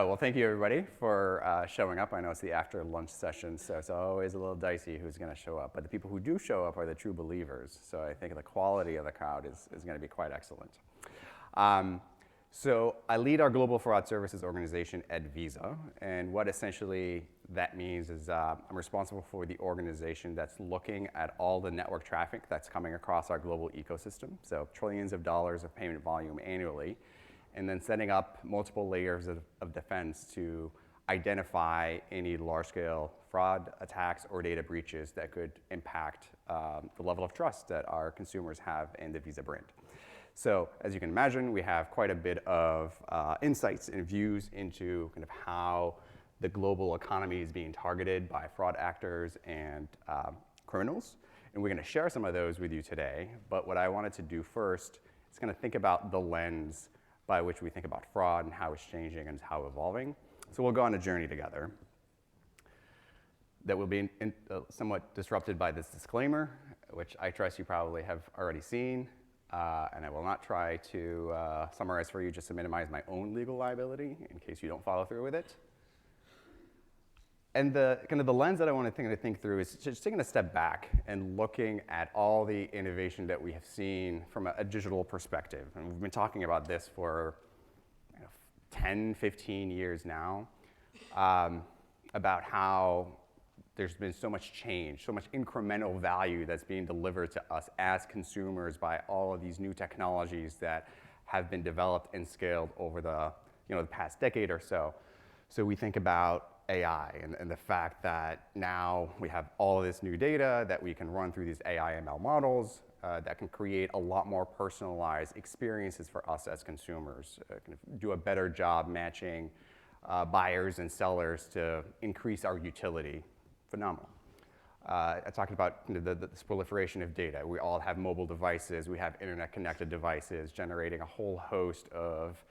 Well, thank you everybody for showing up. I know it's the after lunch session, so it's always a little dicey who's going to show up. But the people who do show up are the true believers. So I think the quality of the crowd is going to be quite excellent. So I lead our global fraud services organization at Visa. And what essentially that means is I'm responsible for the organization that's looking at all the network traffic that's coming across our global ecosystem. So trillions of dollars of payment volume annually. And then setting up multiple layers of defense to identify any large-scale fraud attacks or data breaches that could impact the level of trust that our consumers have in the Visa brand. So as you can imagine, we have quite a bit of insights and views into kind of how the global economy is being targeted by fraud actors and criminals. And we're going to share some of those with you today. But what I wanted to do first is kind of think about the lens by which we think about fraud and how it's changing and how evolving. So we'll go on a journey together that will be somewhat disrupted by this disclaimer, which I trust you probably have already seen. And I will not try to summarize for you just to minimize my own legal liability in case you don't follow through with it. And the kind of the lens that I want to think through is just taking a step back and looking at all the innovation that we have seen from a digital perspective. And we've been talking about this for 10, 15 years now, about how there's been so much change, so much incremental value that's being delivered to us as consumers by all of these new technologies that have been developed and scaled over the past decade or so. So we think about AI and the fact that now we have all of this new data that we can run through these AI ML models that can create a lot more personalized experiences for us as consumers, kind of do a better job matching buyers and sellers to increase our utility. Phenomenal. I talked about this proliferation of data. We all have mobile devices. We have internet-connected devices generating a whole host of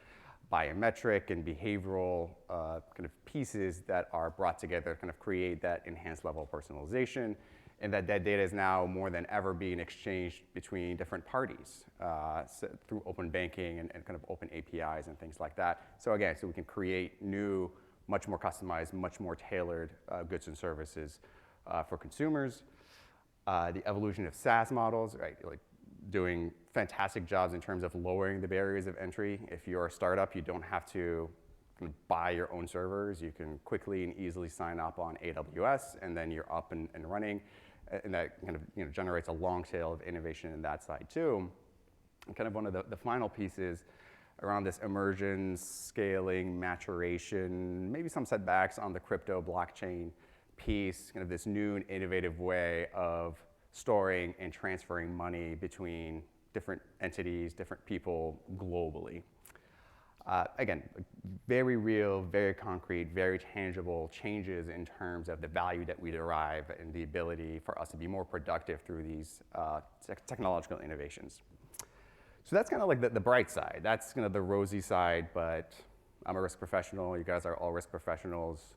biometric and behavioral kind of pieces that are brought together to kind of create that enhanced level of personalization, and that data is now more than ever being exchanged between different parties through open banking and kind of open APIs and things like that. So again, so we can create new, much more customized, much more tailored goods and services for consumers. The evolution of SaaS models, right? Like doing fantastic jobs in terms of lowering the barriers of entry. If you're a startup, you don't have to buy your own servers. You can quickly and easily sign up on AWS, and then you're up and running. And that kind of generates a long tail of innovation in that side too. And kind of one of the final pieces around this immersion, scaling, maturation, maybe some setbacks on the crypto blockchain piece, kind of this new and innovative way of storing and transferring money between different entities, different people globally. Again, very real, very concrete, very tangible changes in terms of the value that we derive and the ability for us to be more productive through these technological innovations. So that's kind of like the bright side. That's kind of the rosy side, but I'm a risk professional. You guys are all risk professionals.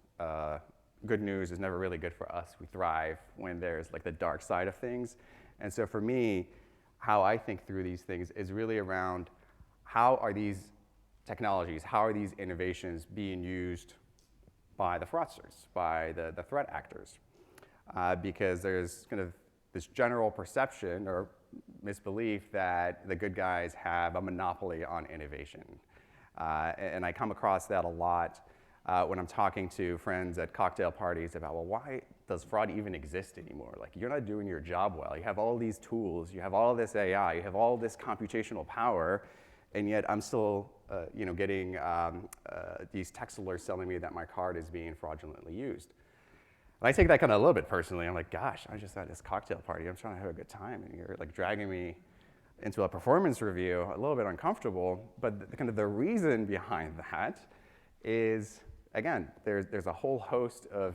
Good news is never really good for us. We thrive when there's like the dark side of things. And so for me, how I think through these things is really around how are these technologies, how are these innovations being used by the fraudsters, by the threat actors? Because there's kind of this general perception or misbelief that the good guys have a monopoly on innovation. And I come across that a lot when I'm talking to friends at cocktail parties about, well, why does fraud even exist anymore? Like, you're not doing your job well. You have all these tools, you have all this AI, you have all this computational power, and yet I'm still getting these text alerts telling me that my card is being fraudulently used. And I take that kind of a little bit personally. I'm like, gosh, I just at this cocktail party. I'm trying to have a good time, and you're like dragging me into a performance review, a little bit uncomfortable. But kind of the reason behind that is, again, there's a whole host of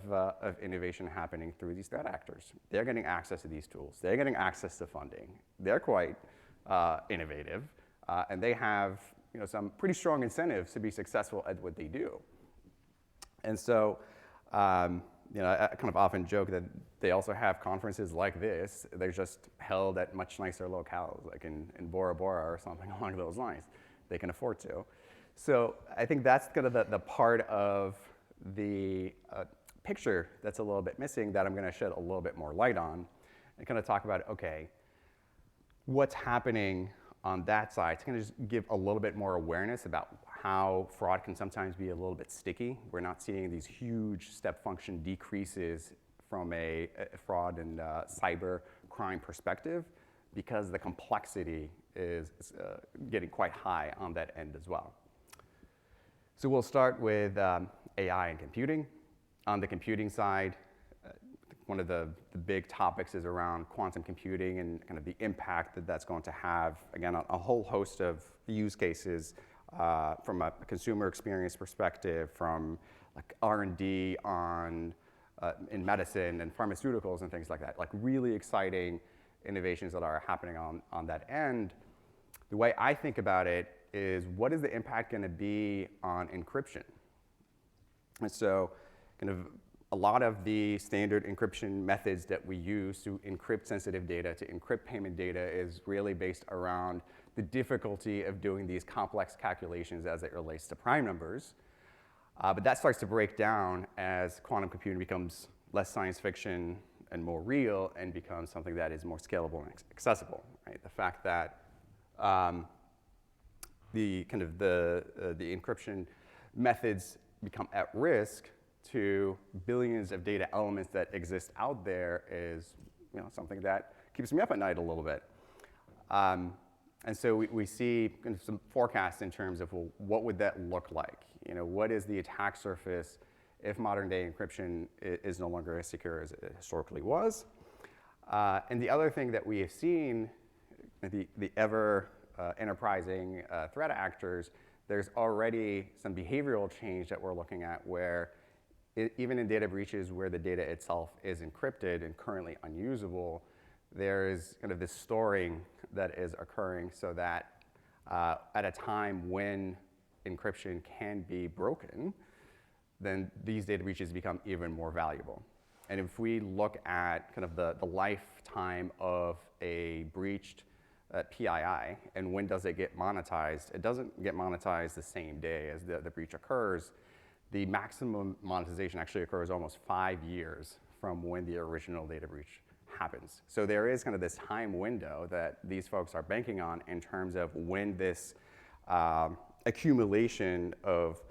innovation happening through these threat actors. They're getting access to these tools. They're getting access to funding. They're quite innovative, and they have some pretty strong incentives to be successful at what they do. And so, I kind of often joke that they also have conferences like this. They're just held at much nicer locales, like in Bora Bora or something along those lines. They can afford to. So I think that's kind of the part of the picture that's a little bit missing that I'm going to shed a little bit more light on and kind of talk about, okay, what's happening on that side to kind of just give a little bit more awareness about how fraud can sometimes be a little bit sticky. We're not seeing these huge step function decreases from a fraud and cyber crime perspective because the complexity is getting quite high on that end as well. So we'll start with AI and computing. On the computing side, one of the big topics is around quantum computing and kind of the impact that that's going to have, again, on a whole host of use cases from a consumer experience perspective, from like R&D on in medicine and pharmaceuticals and things like that, like really exciting innovations that are happening on that end. The way I think about it is, what is the impact going to be on encryption? And so kind of a lot of the standard encryption methods that we use to encrypt sensitive data, to encrypt payment data, is really based around the difficulty of doing these complex calculations as it relates to prime numbers. But that starts to break down as quantum computing becomes less science fiction and more real and becomes something that is more scalable and accessible. Right? The fact that the encryption methods become at risk to billions of data elements that exist out there is, something that keeps me up at night a little bit. And so we see kind of some forecasts in terms of, well, what would that look like? What is the attack surface if modern day encryption is no longer as secure as it historically was? And the other thing that we have seen, the ever enterprising threat actors, there's already some behavioral change that we're looking at where even in data breaches where the data itself is encrypted and currently unusable, there is kind of this storing that is occurring so that at a time when encryption can be broken, then these data breaches become even more valuable. And if we look at kind of the lifetime of a breached PII and when does it get monetized, it doesn't get monetized the same day as the breach occurs. The maximum monetization actually occurs almost 5 years from when the original data breach happens. So there is kind of this time window that these folks are banking on in terms of when this accumulation of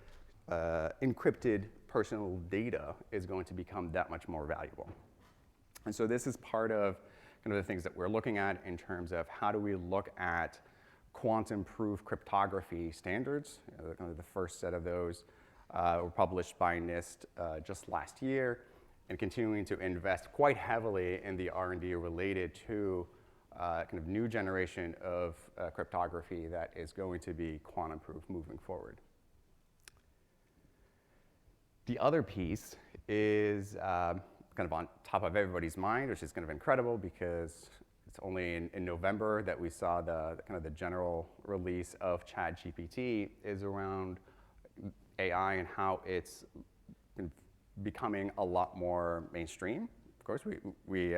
encrypted personal data is going to become that much more valuable. And so this is part of kind of the things that we're looking at in terms of how do we look at quantum-proof cryptography standards. Kind of the first set of those were published by NIST just last year, and continuing to invest quite heavily in the R&D related to kind of new generation of cryptography that is going to be quantum-proof moving forward. The other piece is kind of on top of everybody's mind, which is kind of incredible because it's only in November that we saw the kind of the general release of ChatGPT, is around AI and how it's becoming a lot more mainstream. Of course, we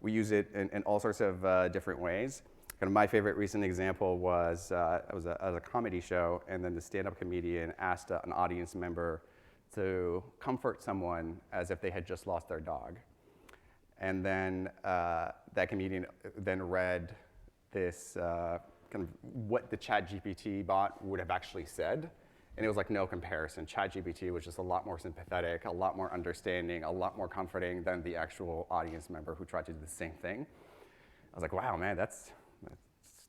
use it in all sorts of different ways. Kind of my favorite recent example was it was a comedy show, and then the stand-up comedian asked an audience member to comfort someone as if they had just lost their dog. And then that comedian then read this kind of what the ChatGPT bot would have actually said. And it was like no comparison. ChatGPT was just a lot more sympathetic, a lot more understanding, a lot more comforting than the actual audience member who tried to do the same thing. I was like, wow, man, that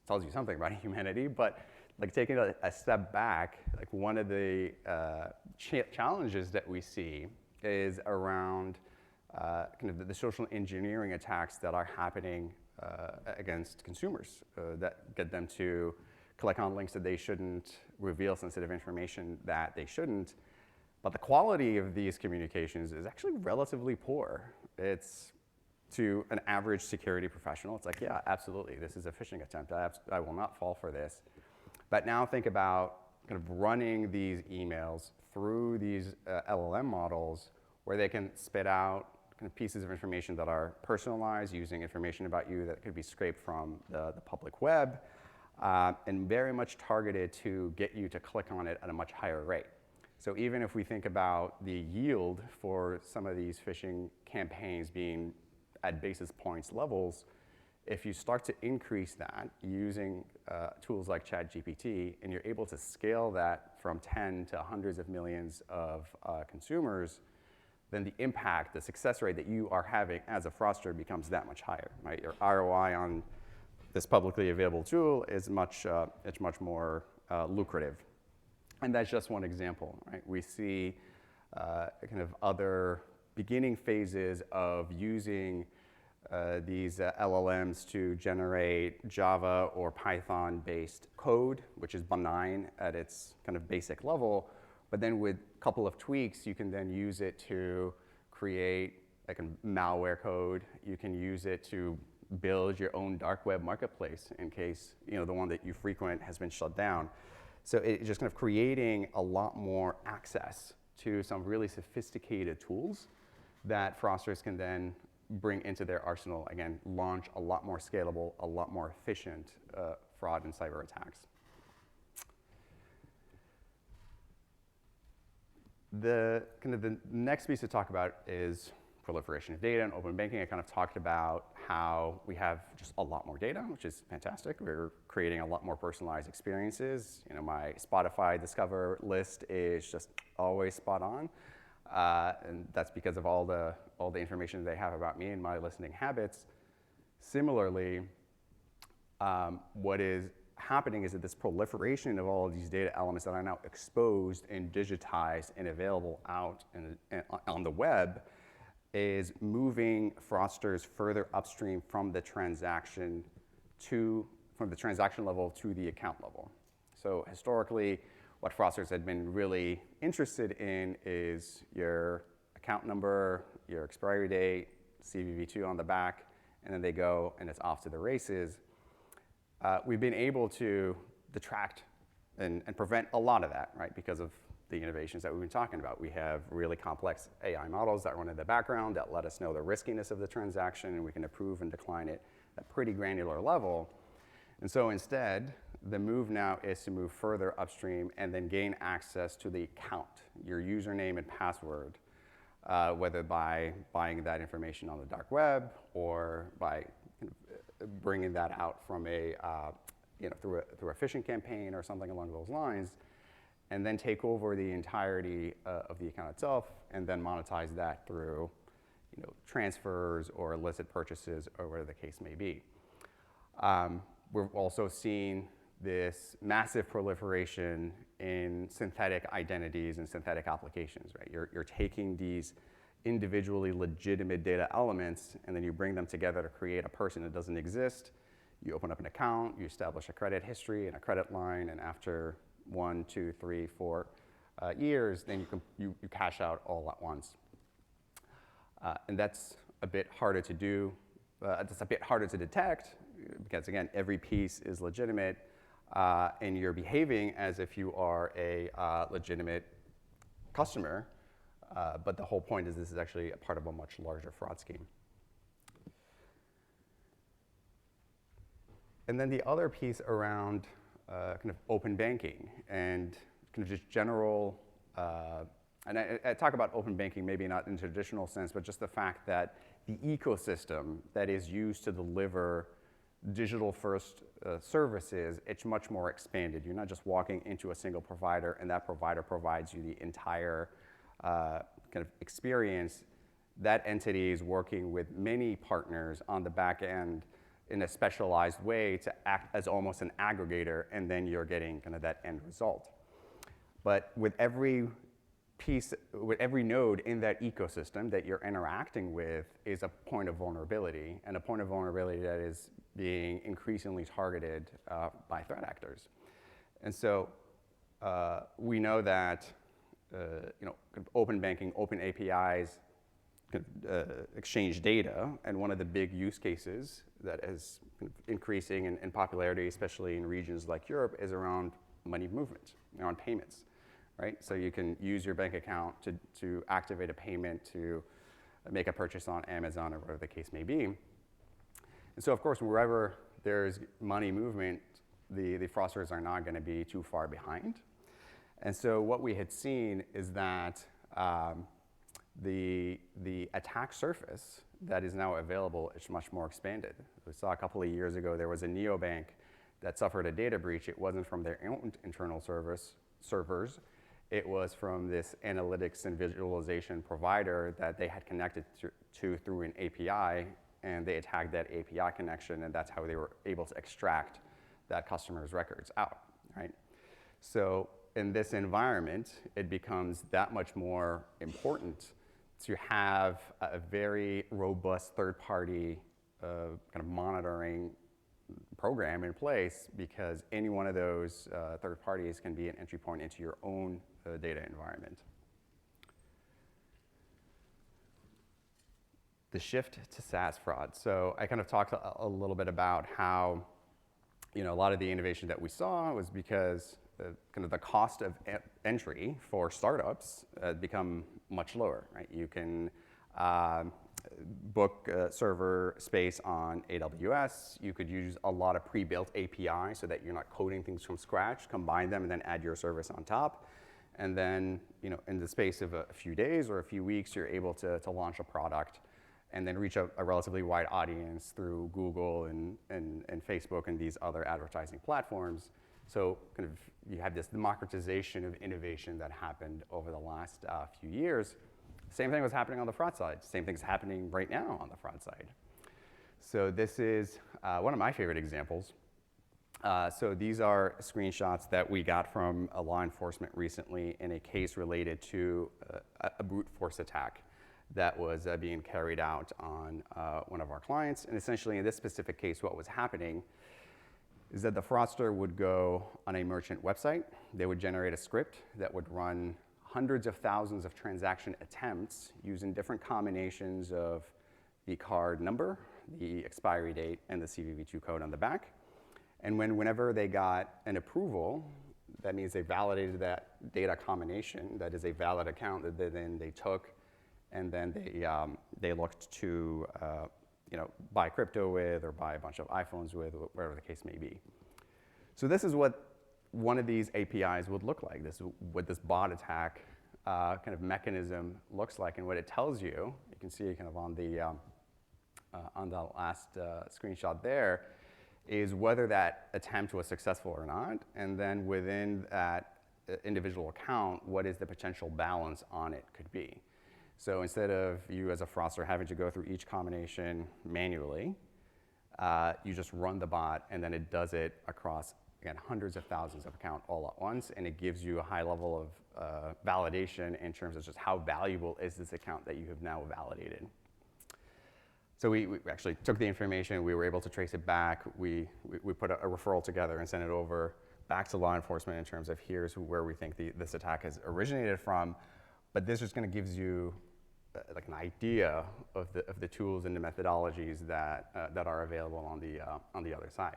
tells you something about humanity. But like taking a step back, like one of the challenges that we see is around kind of the social engineering attacks that are happening against consumers that get them to click on links that they shouldn't, reveal sensitive information that they shouldn't. But the quality of these communications is actually relatively poor. It's to an average security professional, it's like, yeah, absolutely, this is a phishing attempt. I will not fall for this. But now think about kind of running these emails through these LLM models where they can spit out kind of pieces of information that are personalized using information about you that could be scraped from the public web. and very much targeted to get you to click on it at a much higher rate. So even if we think about the yield for some of these phishing campaigns being at basis points levels, if you start to increase that using tools like ChatGPT, and you're able to scale that from 10 to hundreds of millions of consumers, then the impact, the success rate that you are having as a fraudster becomes that much higher, right? Your ROI on this publicly available tool is much more lucrative. And that's just one example, right? We see kind of other beginning phases of using these LLMs to generate Java or Python-based code, which is benign at its kind of basic level. But then with a couple of tweaks, you can then use it to create like a malware code. You can use it to build your own dark web marketplace in case the one that you frequent has been shut down. So it's just kind of creating a lot more access to some really sophisticated tools that fraudsters can then bring into their arsenal, again, launch a lot more scalable, a lot more efficient fraud and cyber attacks. The next piece to talk about is proliferation of data and open banking. I kind of talked about how we have just a lot more data, which is fantastic. We're creating a lot more personalized experiences. My Spotify Discover list is just always spot on. And that's because of all the information they have about me and my listening habits. Similarly, what is happening is that this proliferation of all of these data elements that are now exposed and digitized and available out on the web is moving fraudsters further upstream from the transaction level to the account level. So historically, what fraudsters had been really interested in is your account number, your expiry date, CVV2 on the back, and then they go and it's off to the races. We've been able to detract and prevent a lot of that, right, because of the innovations that we've been talking about. We have really complex AI models that run in the background that let us know the riskiness of the transaction, and we can approve and decline it at a pretty granular level. And so instead, the move now is to move further upstream and then gain access to the account, your username and password, whether by buying that information on the dark web or by bringing that out from through a phishing campaign or something along those lines, and then take over the entirety of the account itself, and then monetize that through transfers or illicit purchases or whatever the case may be. We've also seen this massive proliferation in synthetic identities and synthetic applications, right? You're taking these individually legitimate data elements, and then you bring them together to create a person that doesn't exist. You open up an account, you establish a credit history and a credit line, and after 1, 2, 3, 4 years, then you cash out all at once. And that's a bit harder to do. That's a bit harder to detect because, again, every piece is legitimate, and you're behaving as if you are a legitimate customer. But the whole point is this is actually a part of a much larger fraud scheme. And then the other piece around kind of open banking and kind of just general, and I talk about open banking maybe not in the traditional sense, but just the fact that the ecosystem that is used to deliver digital-first services, it's much more expanded. You're not just walking into a single provider and that provider provides you the entire kind of experience. That entity is working with many partners on the back end in a specialized way to act as almost an aggregator, and then you're getting kind of that end result. But with every piece, with every node in that ecosystem that you're interacting with is a point of vulnerability, and a point of vulnerability that is being increasingly targeted by threat actors. And so we know that open banking, open APIs, exchange data, and one of the big use cases that is increasing in popularity, especially in regions like Europe, is around money movement, around payments, right? So you can use your bank account to activate a payment, to make a purchase on Amazon or whatever the case may be. And so, of course, wherever there's money movement, the fraudsters are not going to be too far behind. And so what we had seen is that the attack surface that is now available is much more expanded. We saw a couple of years ago there was a neobank that suffered a data breach. It wasn't from their own internal servers. It was from this analytics and visualization provider that they had connected to through an API, and they attacked that API connection, and that's how they were able to extract that customer's records out, right? So in this environment, it becomes that much more important to have a very robust third-party kind of monitoring program in place, because any one of those third parties can be an entry point into your own data environment. The shift to SaaS fraud. So I kind of talked a little bit about how, a lot of the innovation that we saw was because kind of the cost of entry for startups become much lower, right? You can book server space on AWS. You could use a lot of pre-built API so that you're not coding things from scratch, combine them, and then add your service on top. And then, in the space of a few days or a few weeks, you're able to launch a product and then reach a relatively wide audience through Google and Facebook and these other advertising platforms. So kind of you have this democratization of innovation that happened over the last few years. Same thing was happening on the fraud side. Same thing's happening right now on the fraud side. So this is one of my favorite examples. So these are screenshots that we got from a law enforcement recently in a case related to a brute force attack that was being carried out on one of our clients. And essentially in this specific case, what was happening is that the fraudster would go on a merchant website. They would generate a script that would run hundreds of thousands of transaction attempts using different combinations of the card number, the expiry date, and the CVV2 code on the back. And whenever they got an approval, that means they validated that data combination, that is a valid account that then they took, and then they looked to buy crypto with or buy a bunch of iPhones with, whatever the case may be. So this is what one of these APIs would look like. This is what this bot attack kind of mechanism looks like, and what it tells you. You can see kind of on the last screenshot there, is whether that attempt was successful or not, and then within that individual account, what is the potential balance on it could be. So instead of you as a fraudster having to go through each combination manually, you just run the bot, and then it does it across, again, hundreds of thousands of accounts all at once, and it gives you a high level of validation in terms of just how valuable is this account that you have now validated. So we actually took the information, we were able to trace it back, we put a referral together and sent it over back to law enforcement in terms of here's where we think this attack has originated from. But this just kind of gives you like an idea of the tools and the methodologies that are available on the other side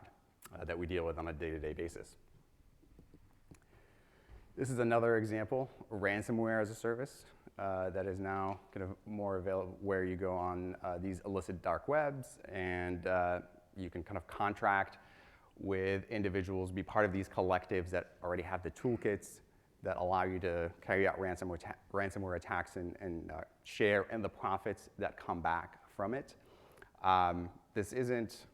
that we deal with on a day-to-day basis. This is another example, ransomware as a service that is now kind of more available, where you go on these illicit dark webs, and you can kind of contract with individuals, be part of these collectives that already have the toolkits that allow you to carry out ransomware attacks and share in the profits that come back from it. This isn't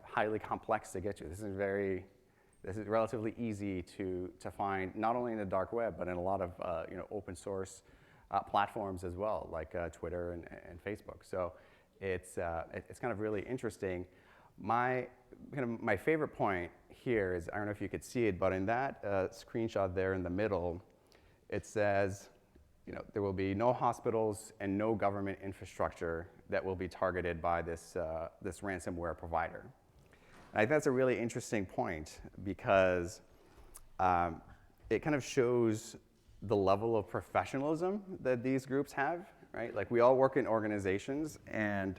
highly complex to get to. This is relatively easy to find, not only in the dark web, but in a lot of open source platforms as well, like Twitter and Facebook. So it's kind of really interesting. My favorite point here is, I don't know if you could see it, but in that screenshot there in the middle, it says, there will be no hospitals and no government infrastructure that will be targeted by this ransomware provider. And I think that's a really interesting point, because it kind of shows the level of professionalism that these groups have, right? Like, we all work in organizations and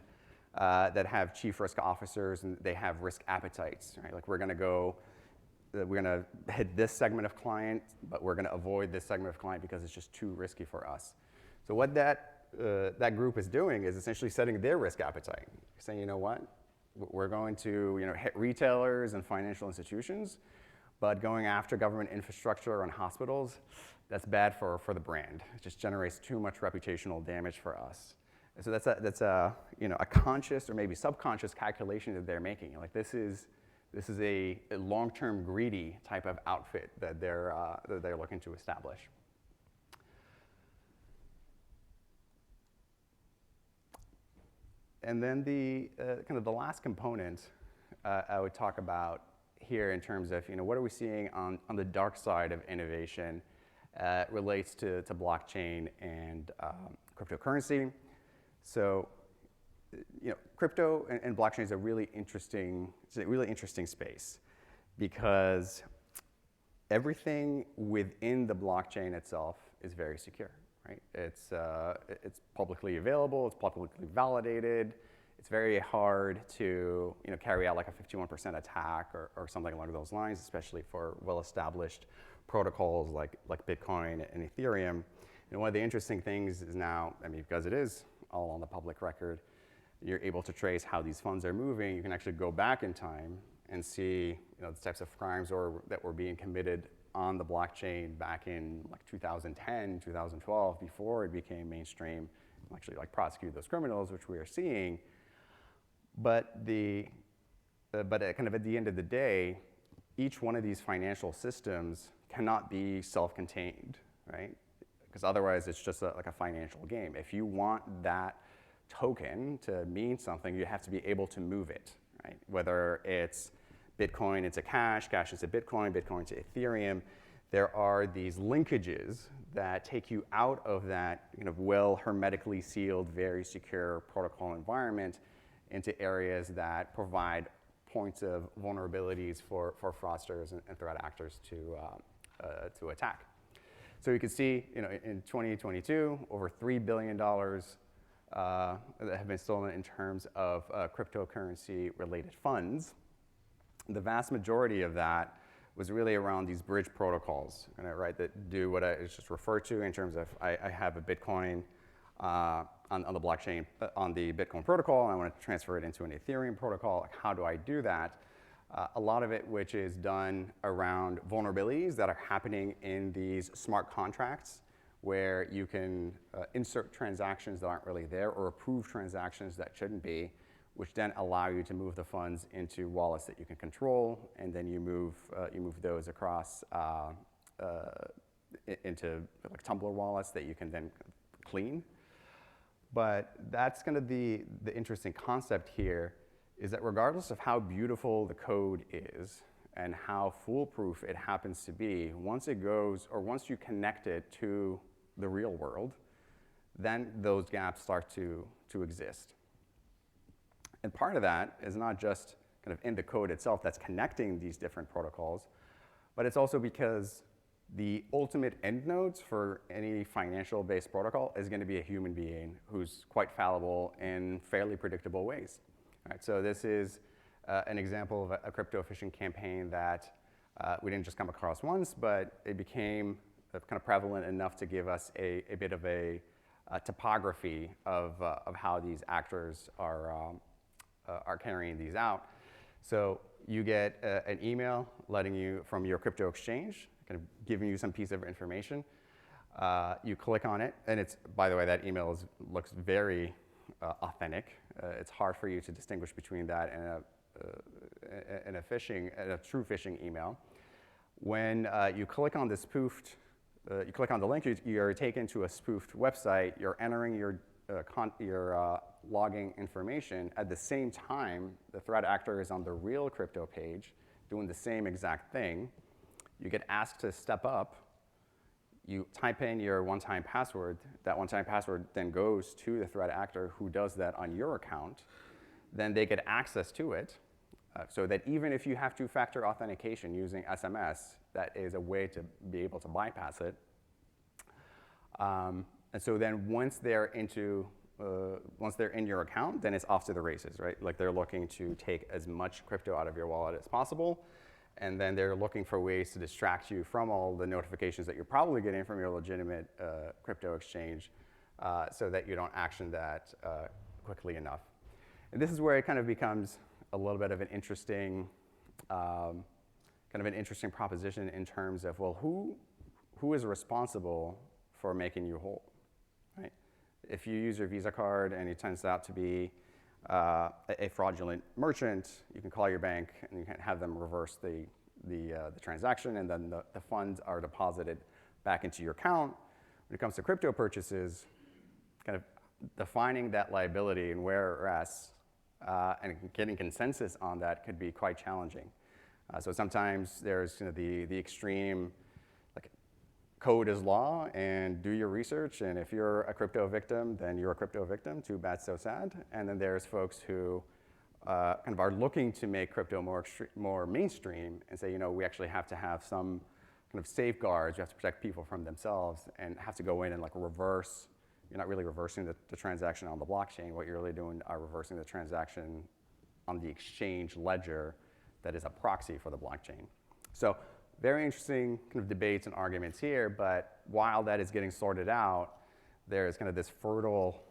that have chief risk officers, and they have risk appetites, right? Like, we're gonna hit this segment of client, but we're gonna avoid this segment of client because it's just too risky for us. So what that group is doing is essentially setting their risk appetite, saying, you know what? We're going to hit retailers and financial institutions, but going after government infrastructure and hospitals, that's bad for the brand. It just generates too much reputational damage for us. And so that's a conscious or maybe subconscious calculation that they're making. Like this is a long-term greedy type of outfit that they're looking to establish. And then the kind of the last component I would talk about here in terms of what are we seeing on the dark side of innovation relates to blockchain and cryptocurrency. So crypto and blockchain is a really interesting space because everything within the blockchain itself is very secure. Right? It's publicly available, it's publicly validated. It's very hard to carry out like a 51% attack or something along those lines, especially for well-established protocols like Bitcoin and Ethereum. And one of the interesting things is now, because it is all on the public record, you're able to trace how these funds are moving. You can actually go back in time and see the types of crimes that were being committed on the blockchain back in like 2010, 2012, before it became mainstream, actually like prosecute those criminals, which we are seeing. But kind of at the end of the day, each one of these financial systems cannot be self-contained, right? Because otherwise it's just like a financial game. If you want that token to mean something, you have to be able to move it, right? Whether it's Bitcoin into cash, cash into Bitcoin, Bitcoin to Ethereum. There are these linkages that take you out of that well hermetically sealed, very secure protocol environment into areas that provide points of vulnerabilities for fraudsters and threat actors to attack. So you can see in 2022, over $3 billion that have been stolen in terms of cryptocurrency-related funds. The vast majority of that was really around these bridge protocols, right, that do what I just referred to in terms of I have a Bitcoin on the blockchain, on the Bitcoin protocol, and I want to transfer it into an Ethereum protocol. Like, how do I do that? A lot of it which is done around vulnerabilities that are happening in these smart contracts where you can insert transactions that aren't really there or approve transactions that shouldn't be, which then allow you to move the funds into wallets that you can control, and then you move those across into like Tumbler wallets that you can then clean. But that's kind of the interesting concept here, is that regardless of how beautiful the code is and how foolproof it happens to be, once it goes, or once you connect it to the real world, then those gaps start to exist. And part of that is not just kind of in the code itself that's connecting these different protocols, but it's also because the ultimate end nodes for any financial-based protocol is going to be a human being who's quite fallible in fairly predictable ways. All right, so this is an example of a crypto phishing campaign that we didn't just come across once, but it became kind of prevalent enough to give us a bit of a topography of how these actors are carrying these out. So you get an email letting you from your crypto exchange, kind of giving you some piece of information. You click on it, and it's, by the way, that email looks very authentic. It's hard for you to distinguish between that and a true phishing email. When you click on the spoofed, you click on the link, you're taken to a spoofed website. You're entering your logging information. At the same time, the threat actor is on the real crypto page doing the same exact thing. You get asked to step up. You type in your one-time password. That one-time password then goes to the threat actor who does that on your account. Then they get access to it so that even if you have two-factor authentication using SMS, that is a way to be able to bypass it. And so then once they're in your account, then it's off to the races, right? Like they're looking to take as much crypto out of your wallet as possible, and then they're looking for ways to distract you from all the notifications that you're probably getting from your legitimate crypto exchange so that you don't action that quickly enough. And this is where it kind of becomes a little bit of an interesting, kind of an interesting proposition in terms of, well, who is responsible for making you whole, right? If you use your Visa card and it turns out to be a fraudulent merchant, you can call your bank and you can have them reverse the transaction, and then the funds are deposited back into your account. When it comes to crypto purchases, kind of defining that liability and where it rests and getting consensus on that could be quite challenging. So sometimes there's the extreme, like, code is law and do your research, and if you're a crypto victim, then you're a crypto victim, too bad, so sad. And then there's folks who kind of are looking to make crypto more mainstream and say, we actually have to have some kind of safeguards. You have to protect people from themselves and have to go in and like reverse. You're not really reversing the transaction on the blockchain. What you're really doing are reversing the transaction on the exchange ledger that is a proxy for the blockchain. So very interesting kind of debates and arguments here, but while that is getting sorted out, there's kind of this fertile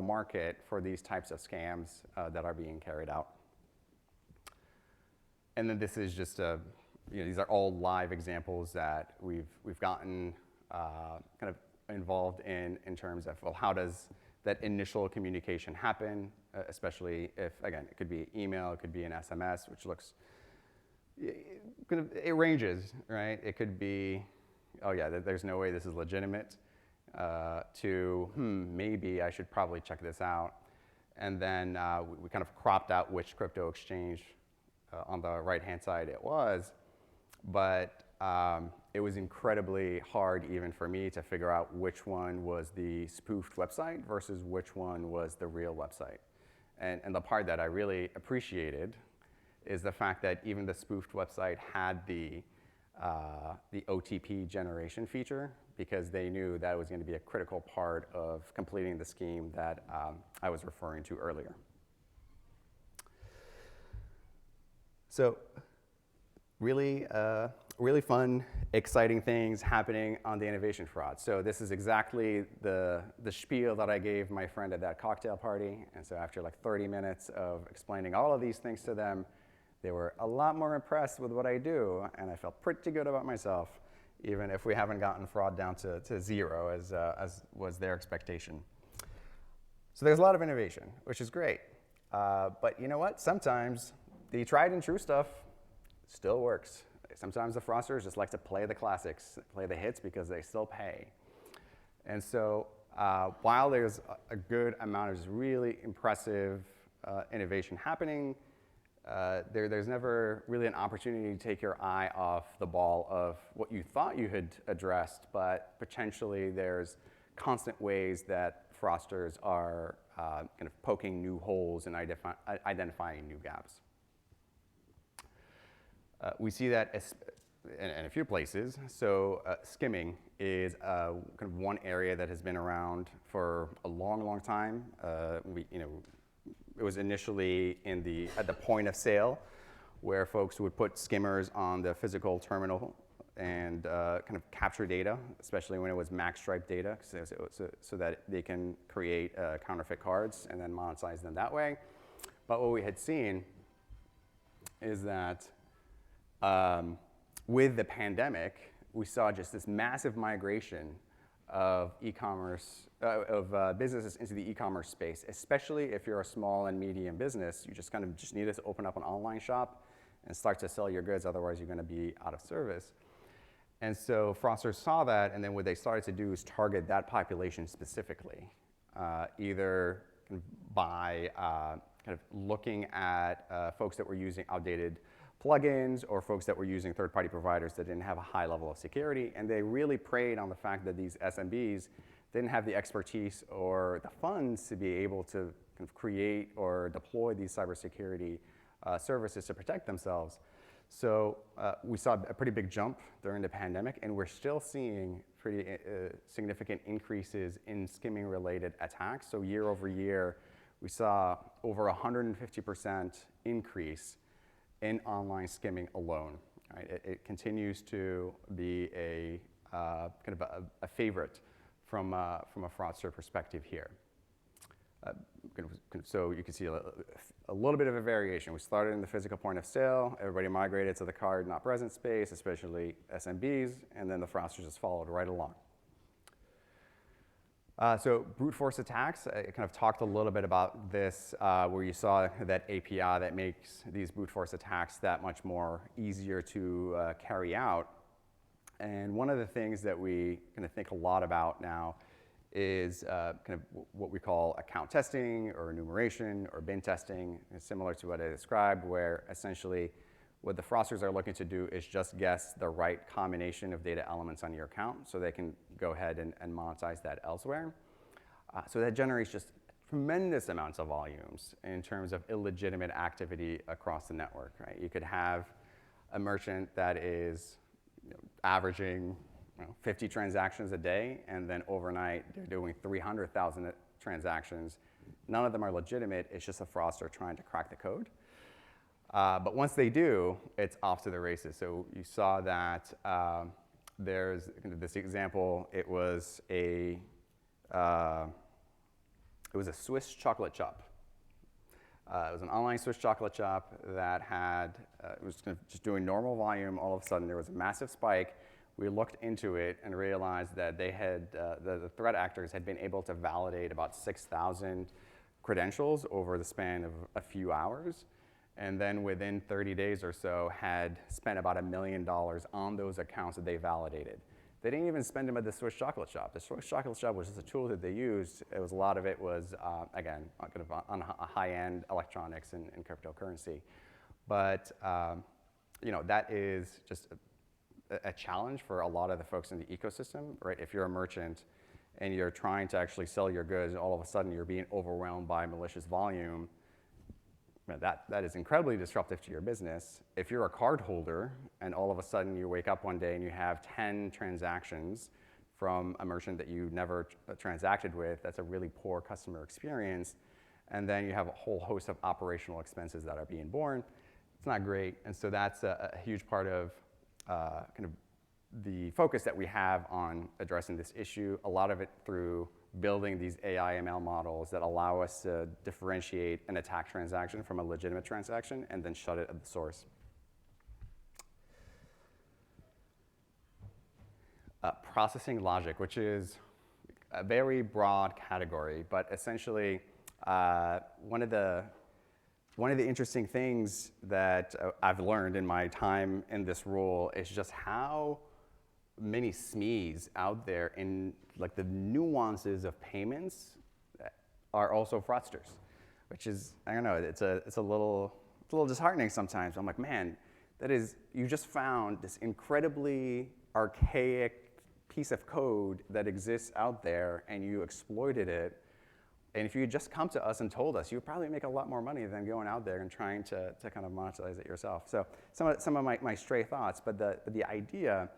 market for these types of scams that are being carried out. And then this is just these are all live examples that we've gotten kind of involved in terms of, well, how does that initial communication happen, especially if, again, it could be email, it could be an SMS, which looks, it ranges, right? It could be, oh yeah, there's no way this is legitimate, to, maybe I should probably check this out. And then we kind of cropped out which crypto exchange on the right-hand side it was, but it was incredibly hard even for me to figure out which one was the spoofed website versus which one was the real website. And the part that I really appreciated is the fact that even the spoofed website had the OTP generation feature, because they knew that was going to be a critical part of completing the scheme that I was referring to earlier. So really fun, exciting things happening on the innovation fraud. So this is exactly the spiel that I gave my friend at that cocktail party. And so after like 30 minutes of explaining all of these things to them, they were a lot more impressed with what I do, and I felt pretty good about myself, even if we haven't gotten fraud down to zero as was their expectation. So there's a lot of innovation, which is great. But you know what? Sometimes the tried and true stuff still works. Sometimes the fraudsters just like to play the classics, play the hits because they still pay. And so while there's a good amount of really impressive innovation happening, there's never really an opportunity to take your eye off the ball of what you thought you had addressed, but potentially there's constant ways that fraudsters are kind of poking new holes and identifying new gaps. We see that in a few places. So skimming is kind of one area that has been around for a long, long time. It was initially at the point of sale, where folks would put skimmers on the physical terminal and kind of capture data, especially when it was MagStripe data, so that they can create counterfeit cards and then monetize them that way. But what we had seen is that with the pandemic, we saw just this massive migration of e-commerce, of businesses into the e-commerce space, especially if you're a small and medium business. You just need to open up an online shop and start to sell your goods, otherwise you're going to be out of service. And so fraudsters saw that, and then what they started to do is target that population specifically, either by kind of looking at folks that were using outdated plugins or folks that were using third-party providers that didn't have a high level of security. And they really preyed on the fact that these SMBs didn't have the expertise or the funds to be able to kind of create or deploy these cybersecurity services to protect themselves. So we saw a pretty big jump during the pandemic, and we're still seeing pretty significant increases in skimming-related attacks. So year over year, we saw over 150% increase in online skimming alone. Right? It continues to be a kind of a favorite from a fraudster perspective here. So you can see a little bit of a variation. We started in the physical point of sale. Everybody migrated to the card not present space, especially SMBs, and then the fraudsters just followed right along. So brute force attacks, I kind of talked a little bit about this, where you saw that API that makes these brute force attacks that much more easier to carry out. And one of the things that we kind of think a lot about now is kind of what we call account testing or enumeration or bin testing. It's similar to what I described, where essentially what the fraudsters are looking to do is just guess the right combination of data elements on your account so they can go ahead and monetize that elsewhere. So that generates just tremendous amounts of volumes in terms of illegitimate activity across the network, right? You could have a merchant that is averaging 50 transactions a day, and then overnight they're doing 300,000 transactions. None of them are legitimate. It's just a fraudster trying to crack the code. But once they do, it's off to the races. So you saw that there's this example. It was a Swiss chocolate shop. It was an online Swiss chocolate shop that had, it was kind of just doing normal volume. All of a sudden, there was a massive spike. We looked into it and realized that they had, the threat actors had been able to validate about 6,000 credentials over the span of a few hours. And then within 30 days or so, had spent about $1 million on those accounts that they validated. They didn't even spend them at the Swiss chocolate shop. The Swiss chocolate shop was just a tool that they used. It was, a lot of it was, again, kind of on a high-end electronics and cryptocurrency. But that is just a challenge for a lot of the folks in the ecosystem, right? If you're a merchant and you're trying to actually sell your goods, all of a sudden you're being overwhelmed by malicious volume, that is incredibly disruptive to your business. If you're a card holder and all of a sudden you wake up one day and you have 10 transactions from a merchant that you never transacted with, that's a really poor customer experience. And then you have a whole host of operational expenses that are being borne. It's not great. And so that's a huge part of kind of the focus that we have on addressing this issue, a lot of it through building these AI ML models that allow us to differentiate an attack transaction from a legitimate transaction and then shut it at the source. Processing logic, which is a very broad category, but essentially one of the interesting things that I've learned in my time in this role is just how many SMEs out there in like the nuances of payments are also fraudsters, which is, I don't know, it's a little disheartening sometimes. I'm like, man, that is, you just found this incredibly archaic piece of code that exists out there and you exploited it. And if you had just come to us and told us, you would probably make a lot more money than going out there and trying to kind of monetize it yourself. So some of my stray thoughts, but the idea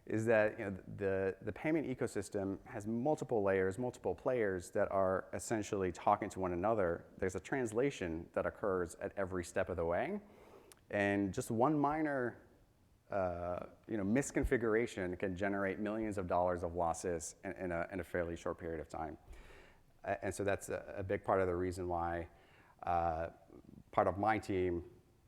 is that the payment ecosystem has multiple layers, multiple players that are essentially talking to one another. There's a translation that occurs at every step of the way. And just one minor misconfiguration can generate millions of dollars of losses in a fairly short period of time. And so that's a big part of the reason why part of my team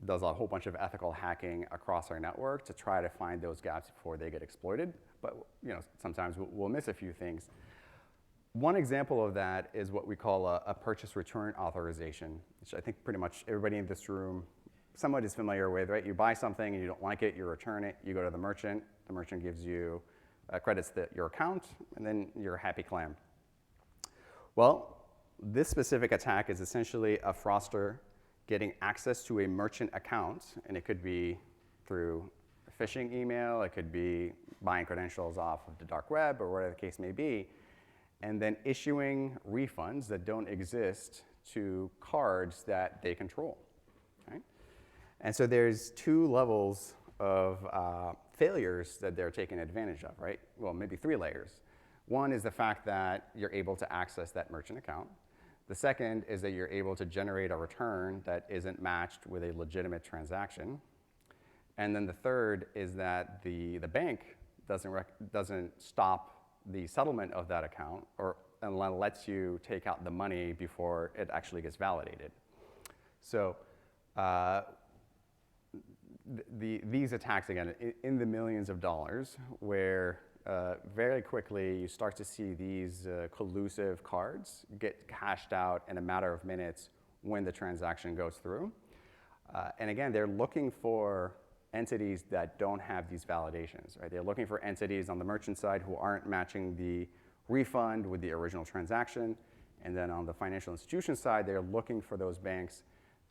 does a whole bunch of ethical hacking across our network to try to find those gaps before they get exploited. But sometimes we'll miss a few things. One example of that is what we call a purchase return authorization, which I think pretty much everybody in this room somewhat is familiar with, right? You buy something and you don't like it, you return it, you go to the merchant gives you credits your account, and then you're a happy clam. Well, this specific attack is essentially a fraudster getting access to a merchant account, and it could be through a phishing email, it could be buying credentials off of the dark web or whatever the case may be, and then issuing refunds that don't exist to cards that they control, right? And so there's two levels of failures that they're taking advantage of, right? Well, maybe three layers. One is the fact that you're able to access that merchant account. The second is that you're able to generate a return that isn't matched with a legitimate transaction. And then the third is that the bank doesn't stop the settlement of that account or and lets you take out the money before it actually gets validated. So these attacks, again, in the millions of dollars, where very quickly you start to see these collusive cards get cashed out in a matter of minutes when the transaction goes through. And again, they're looking for entities that don't have these validations, right? They're looking for entities on the merchant side who aren't matching the refund with the original transaction. And then on the financial institution side, they're looking for those banks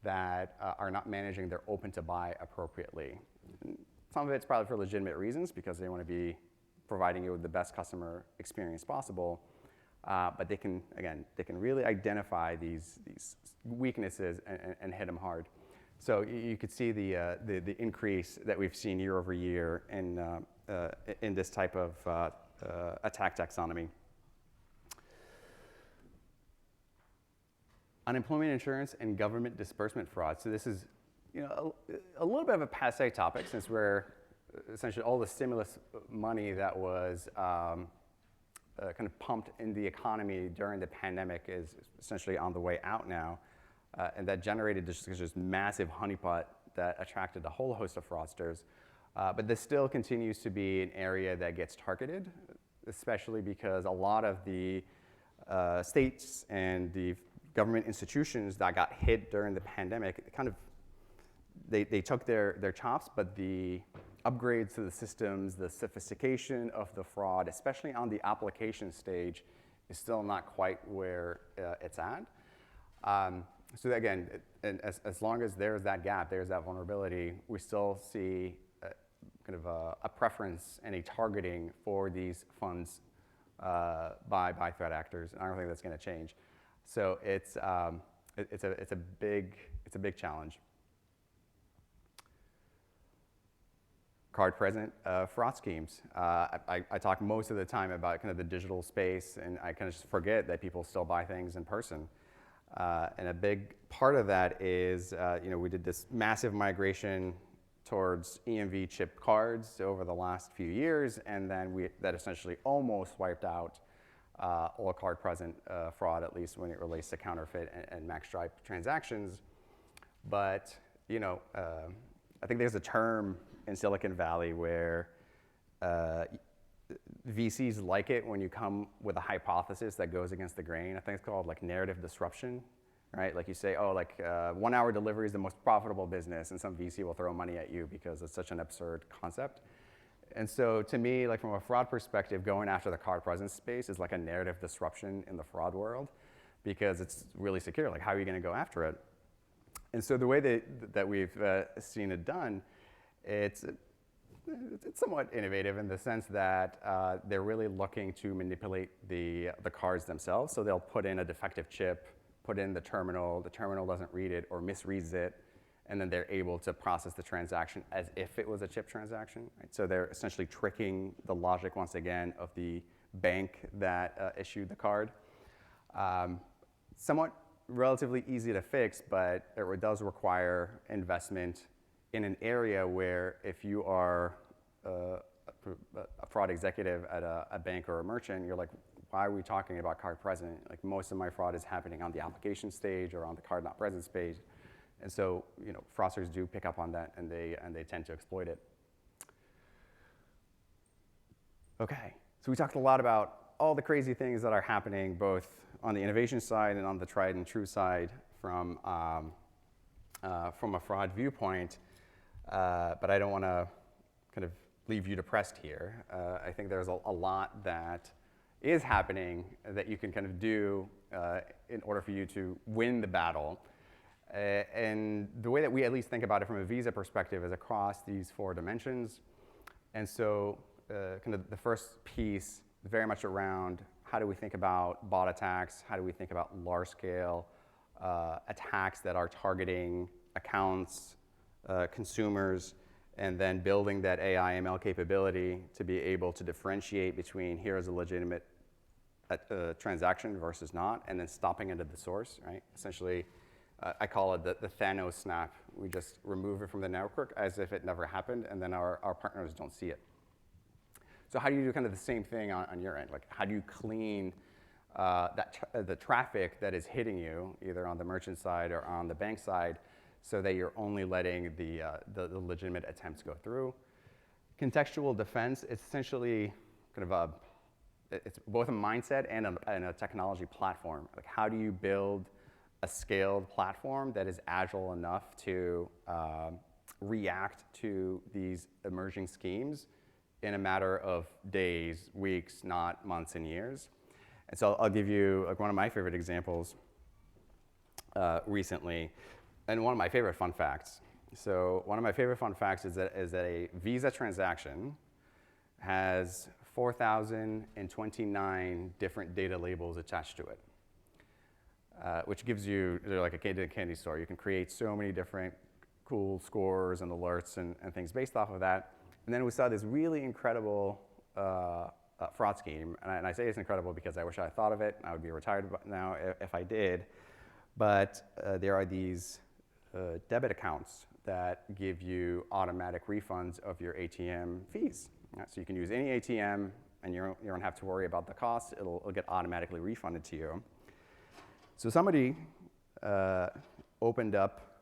that are not managing their open to buy appropriately. And some of it's probably for legitimate reasons because they want to be providing you with the best customer experience possible. But they can really identify these weaknesses and hit them hard. So you could see the increase that we've seen year over year in this type of attack taxonomy. Unemployment insurance and government disbursement fraud. So this is a little bit of a passé topic since we're essentially all the stimulus money that was kind of pumped in the economy during the pandemic is essentially on the way out now. And that generated this massive honeypot that attracted a whole host of fraudsters. But this still continues to be an area that gets targeted, especially because a lot of the states and the government institutions that got hit during the pandemic, they took their chops, but the upgrades to the systems, the sophistication of the fraud, especially on the application stage, is still not quite where it's at. So again, as long as there's that gap, there's that vulnerability, we still see kind of a preference and a targeting for these funds by threat actors. And I don't think that's going to change. So it's a big challenge. Card present fraud schemes. I talk most of the time about kind of the digital space, and I kind of just forget that people still buy things in person. And a big part of that is, we did this massive migration towards EMV chip cards over the last few years, and then that essentially almost wiped out all card present fraud, at least when it relates to counterfeit and MagStripe transactions. But I think there's a term in Silicon Valley where VCs like it when you come with a hypothesis that goes against the grain. I think it's called like narrative disruption, right? Like you say, 1 hour delivery is the most profitable business, and some VC will throw money at you because it's such an absurd concept. And so to me, like from a fraud perspective, going after the card present space is like a narrative disruption in the fraud world because it's really secure. Like, how are you going to go after it? And so the way that we've seen it done, it's somewhat innovative in the sense that they're really looking to manipulate the cards themselves. So they'll put in a defective chip, put in the terminal doesn't read it or misreads it, and then they're able to process the transaction as if it was a chip transaction. Right? So they're essentially tricking the logic once again of the bank that issued the card. Somewhat relatively easy to fix, but it does require investment in an area where if you are a fraud executive at a bank or a merchant, you're like, why are we talking about card present? Like, most of my fraud is happening on the application stage or on the card not present stage. And so, fraudsters do pick up on that, and they tend to exploit it. Okay, so we talked a lot about all the crazy things that are happening both on the innovation side and on the tried and true side from a fraud viewpoint. But I don't want to kind of leave you depressed here. I think there's a lot that is happening that you can kind of do in order for you to win the battle. And the way that we at least think about it from a Visa perspective is across these 4 dimensions. And so kind of the first piece is very much around how do we think about bot attacks, how do we think about large-scale attacks that are targeting accounts, consumers, and then building that AI ML capability to be able to differentiate between here is a legitimate transaction versus not, and then stopping it at the source, right? Essentially, I call it the Thanos snap. We just remove it from the network as if it never happened, and then our partners don't see it. So how do you do kind of the same thing on your end? Like, how do you clean the traffic that is hitting you, either on the merchant side or on the bank side, so that you're only letting the legitimate attempts go through. Contextual defense is essentially kind of it's both a mindset and a technology platform. Like, how do you build a scaled platform that is agile enough to react to these emerging schemes in a matter of days, weeks, not months and years? And so I'll give you like one of my favorite examples recently, and one of my favorite fun facts. So one of my favorite fun facts is that a Visa transaction has 4,029 different data labels attached to it, which gives you, like a candy store. You can create so many different cool scores and alerts and things based off of that. And then we saw this really incredible fraud scheme. And I say it's incredible because I wish I had thought of it. I would be retired now if I did. But there are these debit accounts that give you automatic refunds of your ATM fees. So you can use any ATM, and you don't have to worry about the cost. It'll get automatically refunded to you. So somebody opened up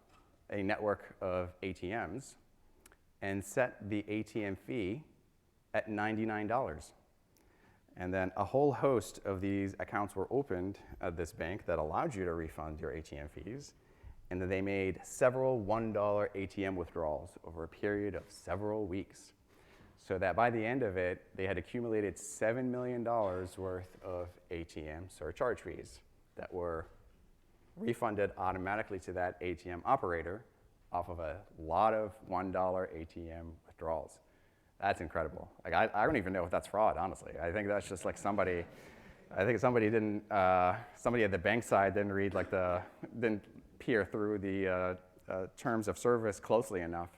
a network of ATMs and set the ATM fee at $99. And then a whole host of these accounts were opened at this bank that allowed you to refund your ATM fees. And then they made several $1 ATM withdrawals over a period of several weeks. So that by the end of it, they had accumulated $7 million worth of ATM surcharge fees that were refunded automatically to that ATM operator off of a lot of $1 ATM withdrawals. That's incredible. Like, I don't even know if that's fraud, honestly. I think that's just like somebody at the bank side didn't read didn't peer through the terms of service closely enough.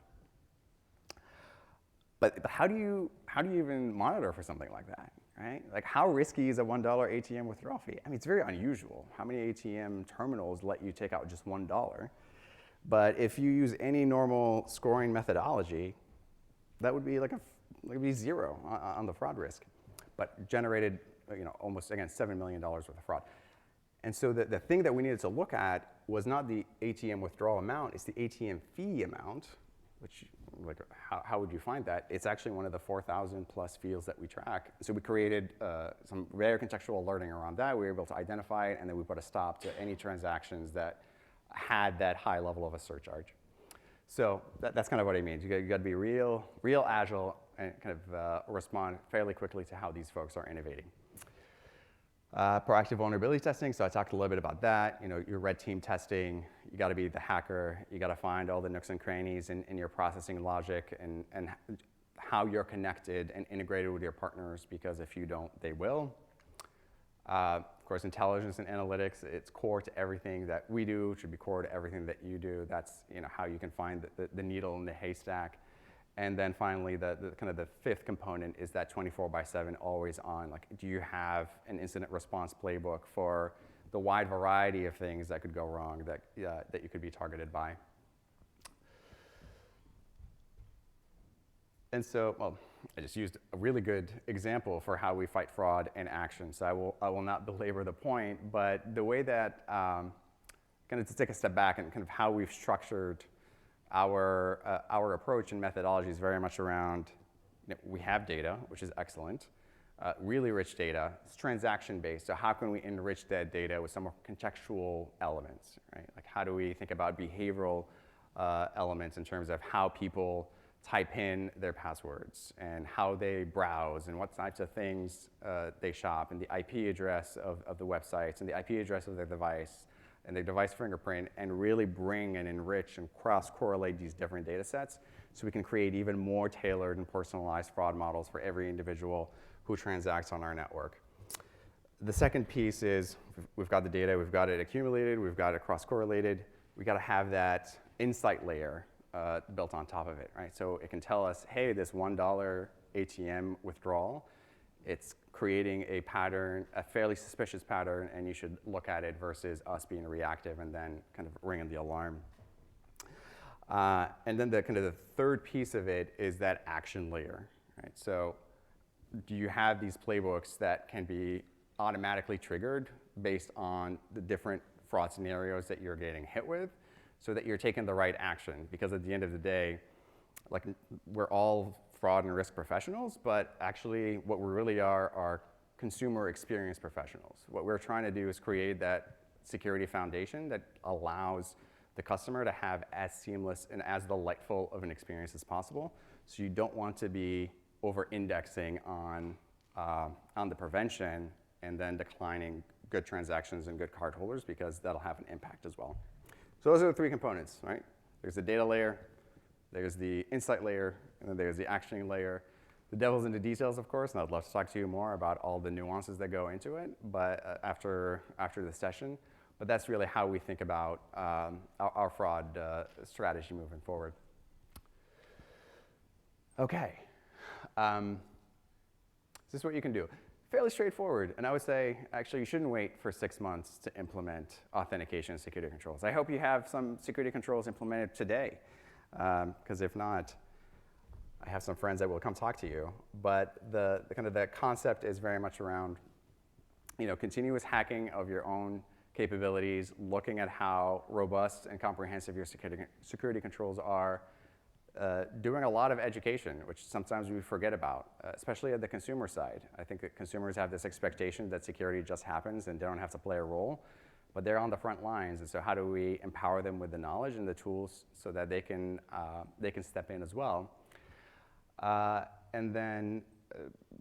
But how do you even monitor for something like that, right? Like, how risky is a $1 ATM withdrawal fee? I mean, it's very unusual. How many ATM terminals let you take out just $1? But if you use any normal scoring methodology, that would be be zero on the fraud risk, but generated almost, again, $7 million worth of fraud. And so the thing that we needed to look at was not the ATM withdrawal amount, it's the ATM fee amount, which, like, how would you find that? It's actually one of the 4,000 plus fields that we track. So we created some very contextual alerting around that. We were able to identify it, and then we put a stop to any transactions that had that high level of a surcharge. So that's kind of what I mean. You got to be real agile and kind of respond fairly quickly to how these folks are innovating. Proactive vulnerability testing, so I talked a little bit about that. Your red team testing, you got to be the hacker. You got to find all the nooks and crannies in your processing logic and how you're connected and integrated with your partners, because if you don't, they will. Of course, intelligence and analytics, it's core to everything that we do. It should be core to everything that you do. That's how you can find the needle in the haystack. And then finally, the fifth component is that 24/7 always on. Like, do you have an incident response playbook for the wide variety of things that could go wrong that you could be targeted by? And so, I just used a really good example for how we fight fraud in action. So I will not belabor the point, but the way that, kind of to take a step back and kind of how we've structured our approach and methodology is very much around, we have data, which is excellent, really rich data. It's transaction-based, so how can we enrich that data with some more contextual elements, right? Like, how do we think about behavioral elements in terms of how people type in their passwords and how they browse and what types of things they shop, and the IP address of the websites and the IP address of their device and their device fingerprint, and really bring and enrich and cross-correlate these different data sets so we can create even more tailored and personalized fraud models for every individual who transacts on our network. The second piece is we've got the data, we've got it accumulated, we've got it cross-correlated. We've got to have that insight layer built on top of it, right? So it can tell us, hey, this $1 ATM withdrawal, it's creating a pattern, a fairly suspicious pattern, and you should look at it versus us being reactive and then kind of ringing the alarm. And then the third piece of it is that action layer, right? So do you have these playbooks that can be automatically triggered based on the different fraud scenarios that you're getting hit with, so that you're taking the right action. Because at the end of the day, like, we're all fraud and risk professionals, but actually what we really are consumer experience professionals. What we're trying to do is create that security foundation that allows the customer to have as seamless and as delightful of an experience as possible. So you don't want to be over-indexing on the prevention and then declining good transactions and good cardholders, because that'll have an impact as well. So those are the three components, right? There's the data layer, there's the insight layer, and then there's the actioning layer. The devil's in the details, of course, and I'd love to talk to you more about all the nuances that go into it, but after the session. But that's really how we think about our fraud strategy moving forward. Okay. This is what you can do. Fairly straightforward, and I would say, actually, you shouldn't wait for 6 months to implement authentication and security controls. I hope you have some security controls implemented today, because if not, I have some friends that will come talk to you. But the concept is very much around, continuous hacking of your own capabilities, looking at how robust and comprehensive your security controls are, doing a lot of education, which sometimes we forget about, especially at the consumer side. I think that consumers have this expectation that security just happens and they don't have to play a role, but they're on the front lines. And so how do we empower them with the knowledge and the tools so that they can step in as well? And then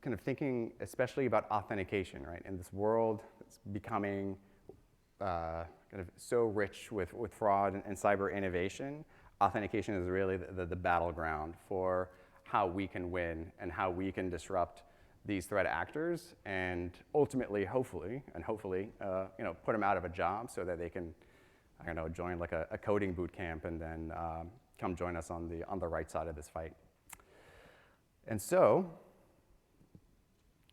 kind of thinking especially about authentication, right? In this world that's becoming kind of so rich with fraud and cyber innovation, authentication is really the battleground for how we can win and how we can disrupt these threat actors, and ultimately, hopefully, put them out of a job so that they can, join like a coding boot camp and then come join us on the right side of this fight. And so,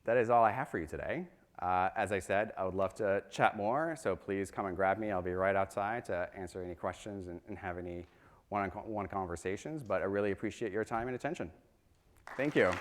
that is all I have for you today. As I said, I would love to chat more, so please come and grab me. I'll be right outside to answer any questions and have any one-on-one conversations, but I really appreciate your time and attention. Thank you.